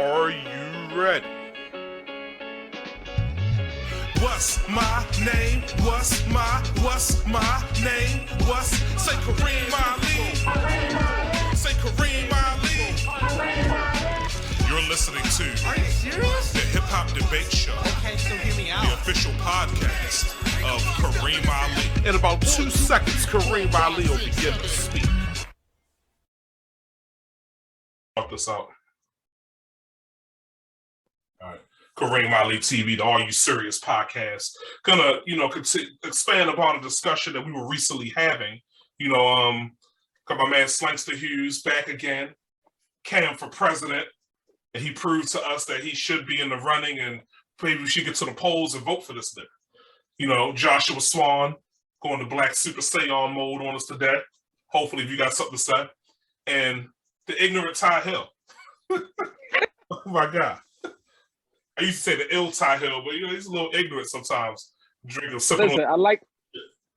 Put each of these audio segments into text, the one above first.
Are you ready? What's my name? What's my name? Say Kareem Ali. Say Kareem Ali. You're listening to Are you serious? the Hip Hop Debate Show. Okay, so hear me out. The official podcast of Kareem Ali. In about 2 seconds, Kareem Ali will begin to speak. Talk this out. All right. Kareem Ali TV, the Are You Serious podcast. Gonna, expand upon a discussion that we were recently having. Got my man Slankster Hughes back again. Cam for president. And he proved to us that he should be in the running, and maybe we should get to the polls and vote for this nigga. Joshua Swan going to Black Super Saiyan mode on us today. Hopefully, if you got something to say. And the ignorant Ty Hill. Oh my God. I used to say the ill Ty Hill, but he's a little ignorant sometimes. Listen,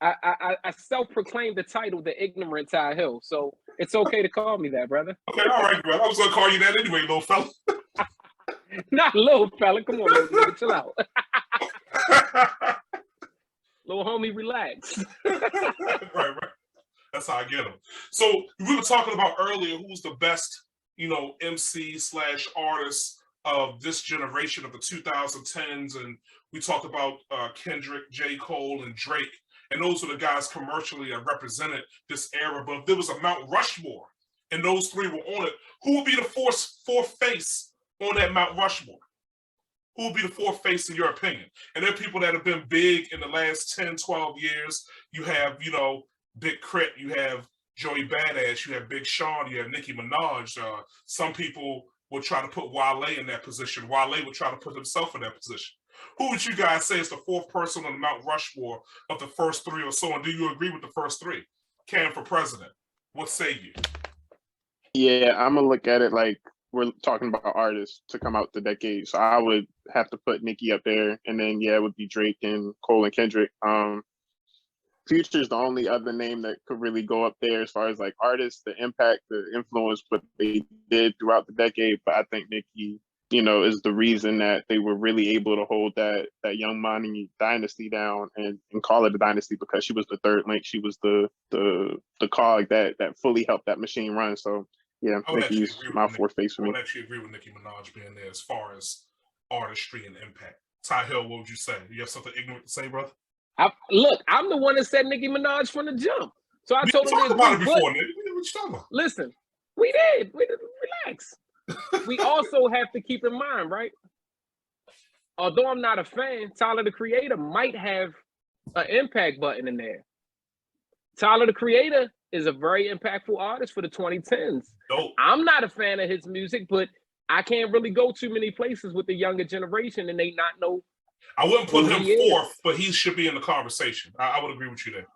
I self-proclaimed the title, the ignorant Ty Hill, so it's okay to call me that, brother. Okay, all right, brother. I was gonna call you that anyway, little fella. Not little fella. Come on, nigga, chill out. Little homie, relax. right. That's how I get him. So we were talking about earlier who's the best, MC / artist of this generation of the 2010s, and we talked about Kendrick, J.COLE, and Drake, and those are the guys commercially that represented this era. But if there was a Mount Rushmore and those three were on it, who would be the fourth face on that Mount Rushmore? Who would be the fourth face in your opinion? And there are people that have been big in the last 10, 12 years. You have, Big Crit, you have Joey Badass, you have Big Sean, you have Nicki Minaj. Some people will try to put Wale in that position. Wale would try to put himself in that position. Who would you guys say is the fourth person on the Mount Rushmore of the first three or so? And do you agree with the first three? Cam for president. What say you? Yeah, I'm going to look at it like we're talking about artists to come out the decade. So I would have to put Nicki up there. And then, it would be Drake and Cole and Kendrick. Future's the only other name that could really go up there as far as like artists, the impact, the influence, what they did throughout the decade. But I think Nicki, is the reason that they were really able to hold that Young Money dynasty down and call it a dynasty, because she was the third link. She was the cog that fully helped that machine run. So yeah, Nicki's my fourth face for me. I would actually agree with Nicki Minaj being there as far as artistry and impact. Ty Hill, what would you say? You have something ignorant to say, brother? Look, I'm the one that said Nicki Minaj from the jump. So I told him talked about it before, nigga. What you talking about? Listen, we did. Relax. We also have to keep in mind, right? Although I'm not a fan, Tyler the Creator might have an impact button in there. Tyler the Creator is a very impactful artist for the 2010s. Dope. I'm not a fan of his music, but I can't really go too many places with the younger generation and they not know. I wouldn't put him fourth, but he should be in the conversation. I would agree with you there.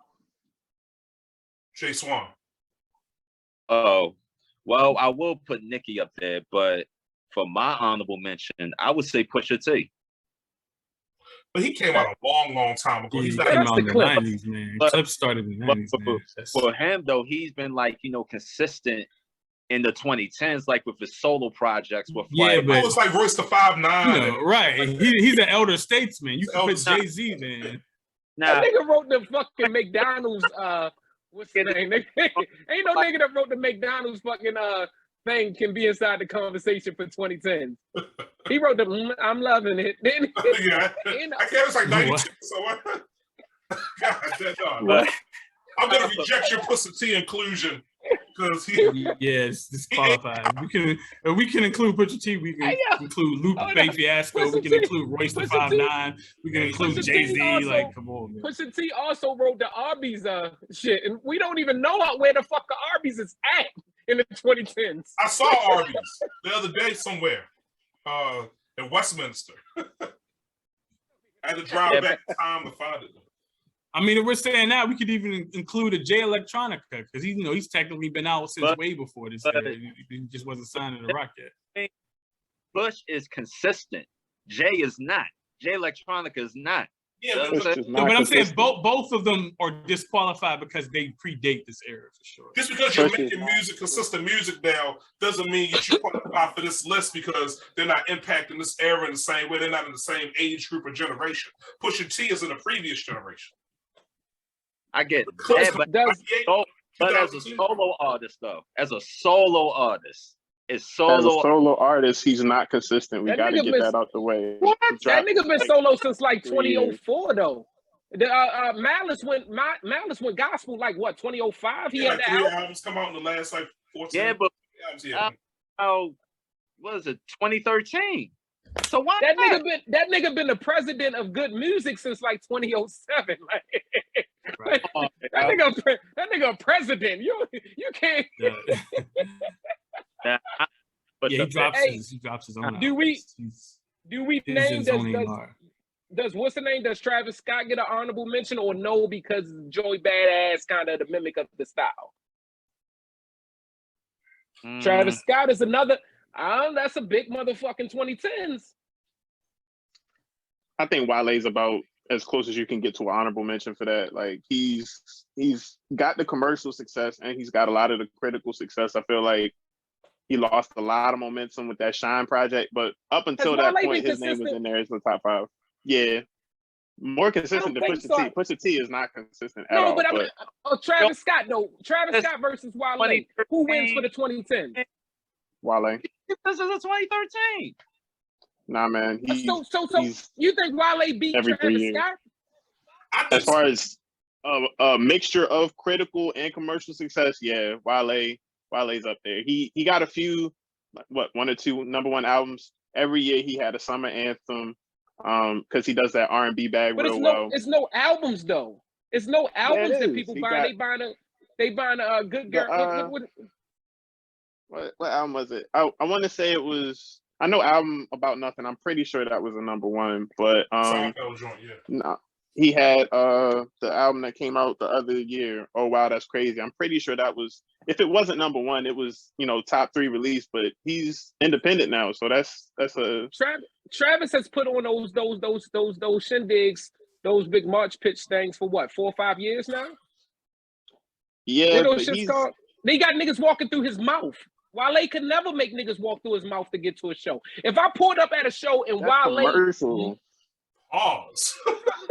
Jay Swan. Oh, well, I will put Nicki up there, but for my honorable mention, I would say Pusha T. But he came out a long, long time ago. He's came out in the 90s, man. Clips started in the 90s, for him, though, he's been consistent in the 2010s, like with his solo projects. With but it was like Royce the 5'9". Right. He's an elder statesman. You can put Jay-Z, man. That nigga wrote the fucking McDonald's, what's his name? Ain't no nigga that wrote the McDonald's fucking thing can be inside the conversation for 2010. He wrote the I'm loving it. Yeah. I can't, it's like 92. So God, I'm gonna reject your Pusha T inclusion. Yes, disqualified. We can include Pusha T. We can include Lupe Fiasco. We can include Royce the 5'9". We can include Jay-Z. Come on, man. Pusha T also wrote the Arby's shit, and we don't even know where the fuck the Arby's is at in the 2010s. I saw Arby's the other day somewhere in Westminster. I had to drive back in time to find it. I mean, if we're saying that, we could even include a Jay Electronica, because he's technically been out since way before this. He just wasn't signing the rock yet. Bush is consistent. Jay is not. Jay Electronica is not. Yeah, That's but what I'm just No, not but I'm saying consistent. both of them are disqualified because they predate this era for sure. just because you're Push it. making music, consistent music now, doesn't mean you should qualify for this list because they're not impacting this era in the same way. They're not in the same age group or generation. Pusha T is in the previous generation. I get Because that, but, Does but as a 2002. solo artist, though, as a solo artist, it's As a solo. solo artist, he's not consistent. We That got to nigga get been- that out the way. What? He that dropped, nigga been like, solo since like 3 years. 2004 though. The Malice went gospel like what 2005. He Yeah, had like that 3 album. albums come out in the last like 14 Yeah, but albums. Yeah. oh, what is it? 2013. So why That not? nigga been the president of good music since like 2007. Like, Right. that nigga a president. You can't. Yeah, But yeah, the- he drops Hey, his own. do we- albums. He's Do we his name his own A&R. does what's the name? Does Travis Scott get an honorable mention or no because Joey Badass kind of the mimic of the style? Travis Scott is another. That's a big motherfucking 2010s. I think Wale's about as close as you can get to an honorable mention for that. Like he's got the commercial success and he's got a lot of the critical success. I feel like he lost a lot of momentum with that Shine project, but up until that Wale point, been his name was consistent? in there as the top 5. Yeah, more consistent than think Pusha so. T. Pusha T is not consistent at No, all. but Travis Scott though. Travis That's Scott versus Wale. Who wins for the 2010s? Wale, This is a 2013. nah, man, he's So he's you think Wale beat every 3 Travis years. Scott? I As think far as a mixture of critical and commercial success, yeah, Wale's up there. He got a few, what, 1 or 2 #1 albums every year. He had a summer anthem, because he does that R&B bag But real well. it's no albums though. It's no albums that is. people He buy. got- They buying a good girl. What album was it? I want to say it was. I know album About Nothing. I'm pretty sure that was a #1, but Seinfeld joint, yeah. no, he had the album that came out the other year. Oh wow, that's crazy. I'm pretty sure that was. If it wasn't #1, it was top 3 release. But he's independent now, so that's a. Travis has put on those shindigs, those big March pitch things for what 4 or 5 years now. Yeah, What but those shits he's called? They got niggas walking through his mouth. Wale could never make niggas walk through his mouth to get to a show. If I pulled up at a show and that's Wale, commercial. Pause.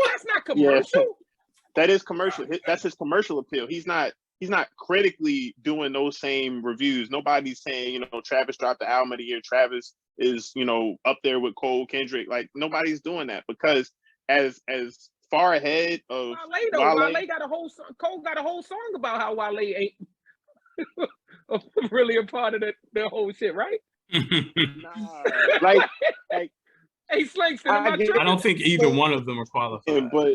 that's not commercial. That is commercial. That's his commercial appeal. He's not critically doing those same reviews. Nobody's saying, Travis dropped the album of the year. Travis is, up there with Cole, Kendrick. Like nobody's doing that because as far ahead of Wale got a whole song. Cole got a whole song about how Wale ain't really a part of the whole shit, right? nah, like Hey, Slangston, am I I get- tripping? I don't think either one of them are qualified. but